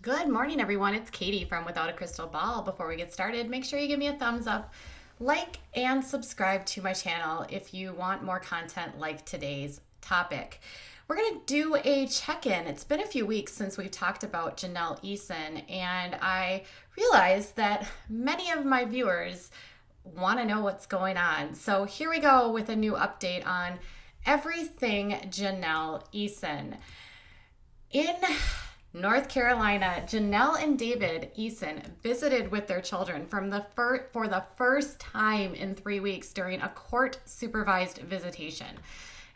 Good morning, everyone. It's Katie from Without a Crystal Ball. Before we get started, make sure you give me a thumbs up, like, and subscribe to my channel if you want more content like today's topic. We're going to do a check-in. It's been a few weeks since we've talked about Jenelle Eason, and I realized that many of my viewers want to know what's going on. So here we go with a new update on everything Jenelle Eason. In North Carolina, Jenelle and David Eason visited with their children for the first time in 3 weeks during a court-supervised visitation.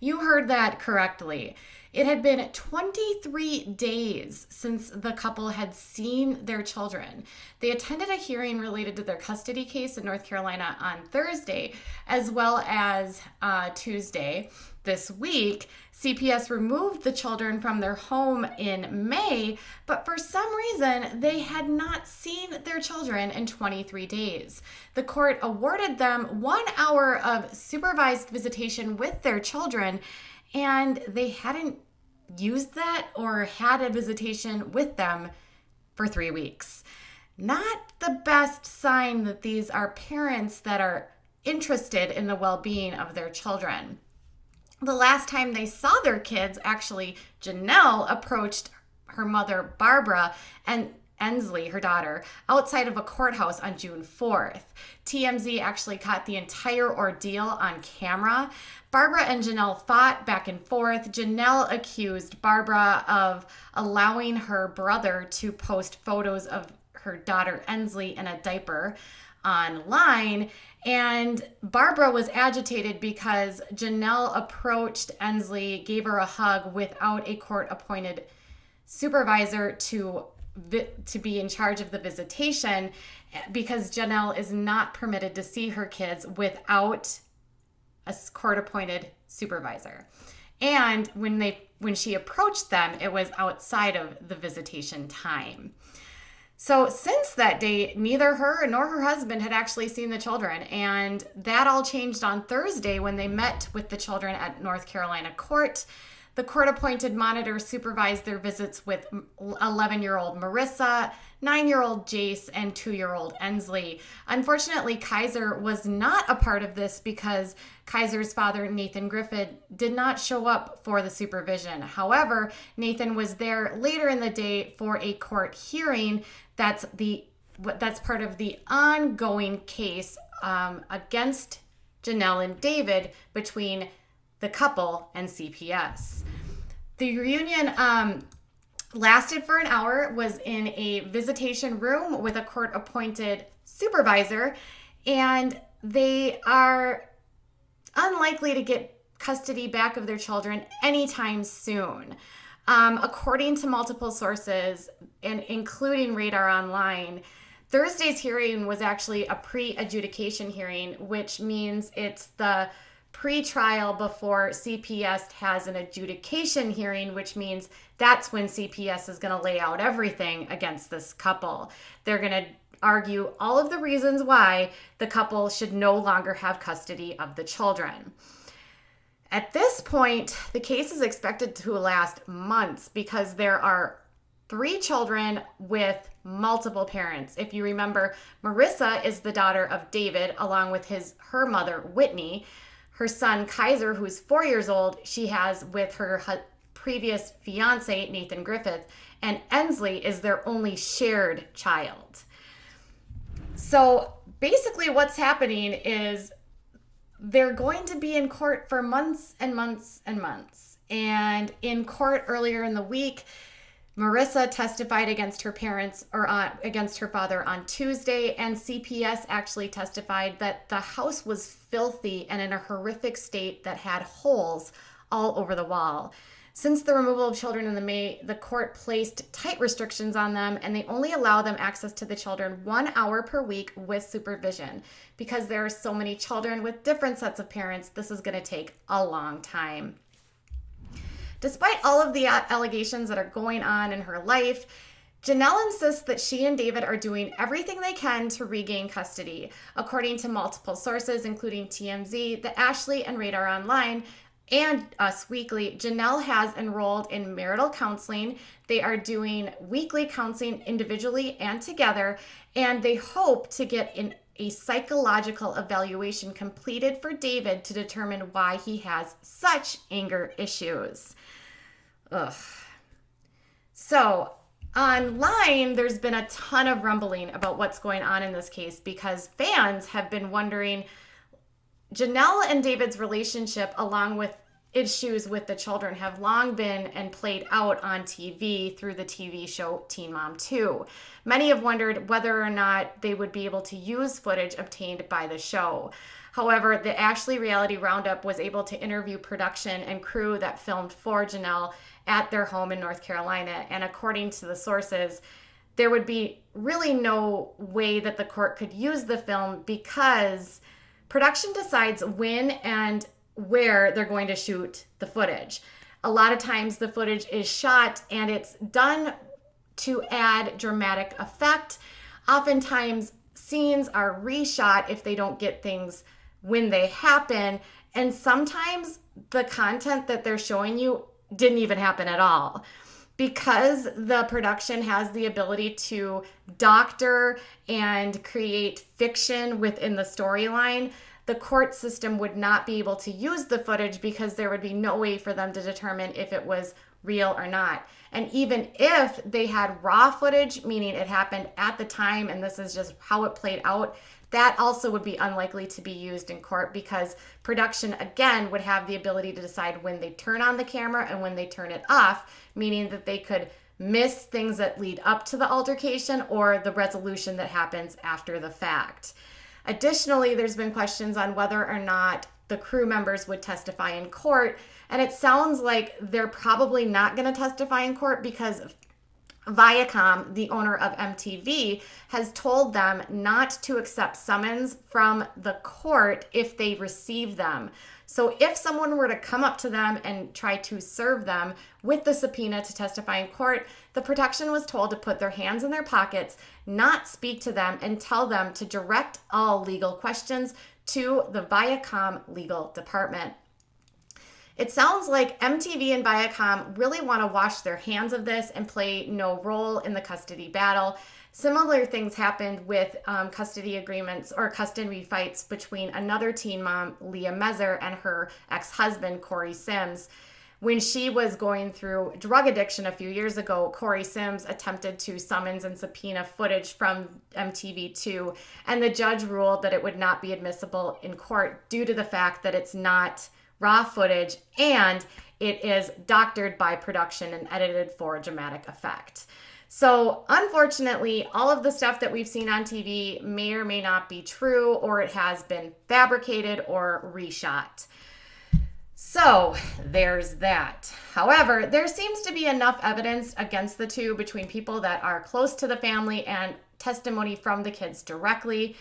You heard that correctly. It had been 23 days since the couple had seen their children. They attended a hearing related to their custody case in North Carolina on Thursday, as well as Tuesday. This week, CPS removed the children from their home in May, but for some reason, they had not seen their children in 23 days. The court awarded them 1 hour of supervised visitation with their children, and they hadn't used that or had a visitation with them for 3 weeks. Not the best sign that these are parents that are interested in the well-being of their children. The last time they saw their kids, actually, Jenelle approached her mother, Barbara, and Ensley, her daughter, outside of a courthouse on June 4th. TMZ actually caught the entire ordeal on camera. Barbara and Jenelle fought back and forth. Jenelle accused Barbara of allowing her brother to post photos of her daughter, Ensley, in a diaper online, and Barbara was agitated because Jenelle approached Ensley, gave her a hug without a court-appointed supervisor to be in charge of the visitation, because Jenelle is not permitted to see her kids without a court-appointed supervisor. And when she approached them, it was outside of the visitation time. So since that date, neither her nor her husband had actually seen the children, and that all changed on Thursday when they met with the children at North Carolina court. The court-appointed monitor supervised their visits with 11-year-old Marissa, 9-year-old Jace, and 2-year-old Ensley. Unfortunately, Kaiser was not a part of this because Kaiser's father, Nathan Griffith, did not show up for the supervision. However, Nathan was there later in the day for a court hearing. That's part of the ongoing case against Jenelle and David between the couple and CPS. The reunion lasted for an hour, was in a visitation room with a court-appointed supervisor, and they are unlikely to get custody back of their children anytime soon. According to multiple sources, and including Radar Online, Thursday's hearing was actually a pre-adjudication hearing, which means it's the pre-trial before CPS has an adjudication hearing, which means that's when CPS is going to lay out everything against this couple. They're going to argue all of the reasons why the couple should no longer have custody of the children. At this point, the case is expected to last months because there are 3 children with multiple parents. If you remember, Marissa is the daughter of David, along with her mother, Whitney. Her son, Kaiser, who's 4 years old, she has with her previous fiance, Nathan Griffith, and Ensley is their only shared child. So basically what's happening is they're going to be in court for months and months and months. And in court earlier in the week, Marissa testified against her parents or against her father on Tuesday, and CPS actually testified that the house was filthy and in a horrific state that had holes all over the wall. Since the removal of children in May, the court placed tight restrictions on them, and they only allow them access to the children 1 hour per week with supervision. Because there are so many children with different sets of parents, this is going to take a long time. Despite all of the allegations that are going on in her life, Jenelle insists that she and David are doing everything they can to regain custody. According to multiple sources, including TMZ, the Ashley and Radar Online, and Us Weekly, Jenelle has enrolled in marital counseling. They are doing weekly counseling individually and together, and they hope to get a psychological evaluation completed for David to determine why he has such anger issues. Ugh. So, online, there's been a ton of rumbling about what's going on in this case because fans have been wondering Jenelle and David's relationship, along with issues with the children, have long been and played out on TV through the TV show Teen Mom 2. Many have wondered whether or not they would be able to use footage obtained by the show. However, the Ashley Reality Roundup was able to interview production and crew that filmed for Jenelle at their home in North Carolina. And according to the sources, there would be really no way that the court could use the film because production decides when and where they're going to shoot the footage. A lot of times the footage is shot and it's done to add dramatic effect. Oftentimes scenes are reshot if they don't get things when they happen. And sometimes the content that they're showing you didn't even happen at all. Because the production has the ability to doctor and create fiction within the storyline, the court system would not be able to use the footage because there would be no way for them to determine if it was real or not. And even if they had raw footage, meaning it happened at the time and this is just how it played out, that also would be unlikely to be used in court because production, again, would have the ability to decide when they turn on the camera and when they turn it off, meaning that they could miss things that lead up to the altercation or the resolution that happens after the fact. Additionally, there's been questions on whether or not the crew members would testify in court, and it sounds like they're probably not going to testify in court because Viacom, the owner of MTV, has told them not to accept summons from the court if they receive them. So if someone were to come up to them and try to serve them with the subpoena to testify in court, the production was told to put their hands in their pockets, not speak to them, and tell them to direct all legal questions to the Viacom legal department. It sounds like MTV and Viacom really want to wash their hands of this and play no role in the custody battle. Similar things happened with custody agreements or custody fights between another teen mom, Leah Mezer, and her ex-husband, Corey Sims. When she was going through drug addiction a few years ago, Corey Sims attempted to summons and subpoena footage from MTV2, and the judge ruled that it would not be admissible in court due to the fact that it's not raw footage and it is doctored by production and edited for dramatic effect. So unfortunately, all of the stuff that we've seen on TV may or may not be true, or it has been fabricated or reshot. So there's that. However, there seems to be enough evidence against the two between people that are close to the family and testimony from the kids directly.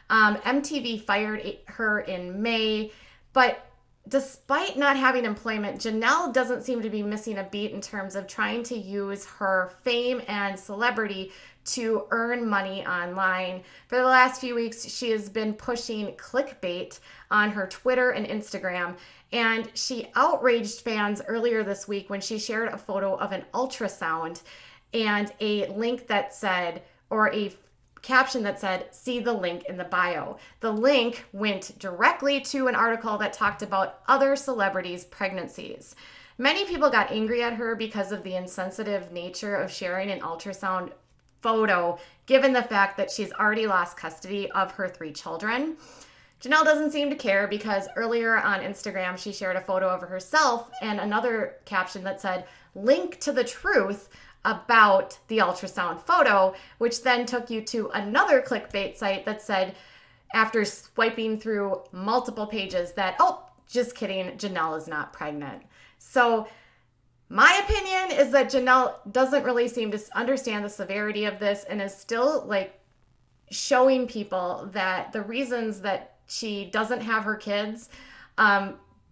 MTV fired her in May, but despite not having employment, Jenelle doesn't seem to be missing a beat in terms of trying to use her fame and celebrity to earn money online. For the last few weeks, she has been pushing Clickbait on her Twitter and Instagram, and she outraged fans earlier this week when she shared a photo of an ultrasound and a link that said, or a caption that said, "See the link in the bio." The link went directly to an article that talked about other celebrities' pregnancies. Many people got angry at her because of the insensitive nature of sharing an ultrasound photo, given the fact that she's already lost custody of her 3 children. Jenelle doesn't seem to care because earlier on Instagram, she shared a photo of herself and another caption that said, "Link to the truth about the ultrasound photo," which then took you to another clickbait site that said, after swiping through multiple pages, that, "Oh, just kidding, Jenelle is not pregnant." So my opinion is that Jenelle doesn't really seem to understand the severity of this and is still like showing people that the reasons that she doesn't have her kids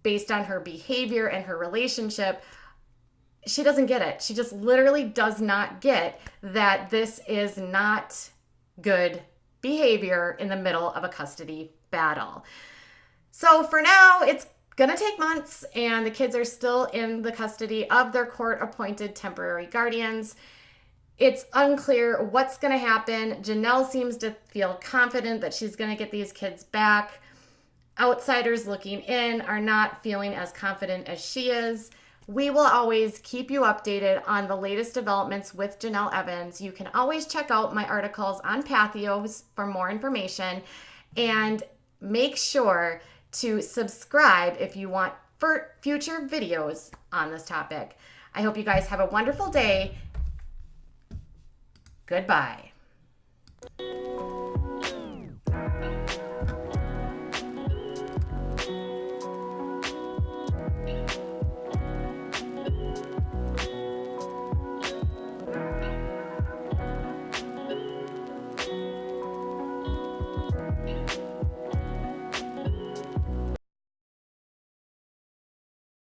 based on her behavior and her relationship, she doesn't get it. She just literally does not get that this is not good behavior in the middle of a custody battle. So for now, it's going to take months, and the kids are still in the custody of their court-appointed temporary guardians. It's unclear what's going to happen. Jenelle seems to feel confident that she's going to get these kids back. Outsiders looking in are not feeling as confident as she is. We will always keep you updated on the latest developments with Jenelle Evans. You can always check out my articles on Patheos for more information, and make sure to subscribe if you want for future videos on this topic. I hope you guys have a wonderful day. Goodbye.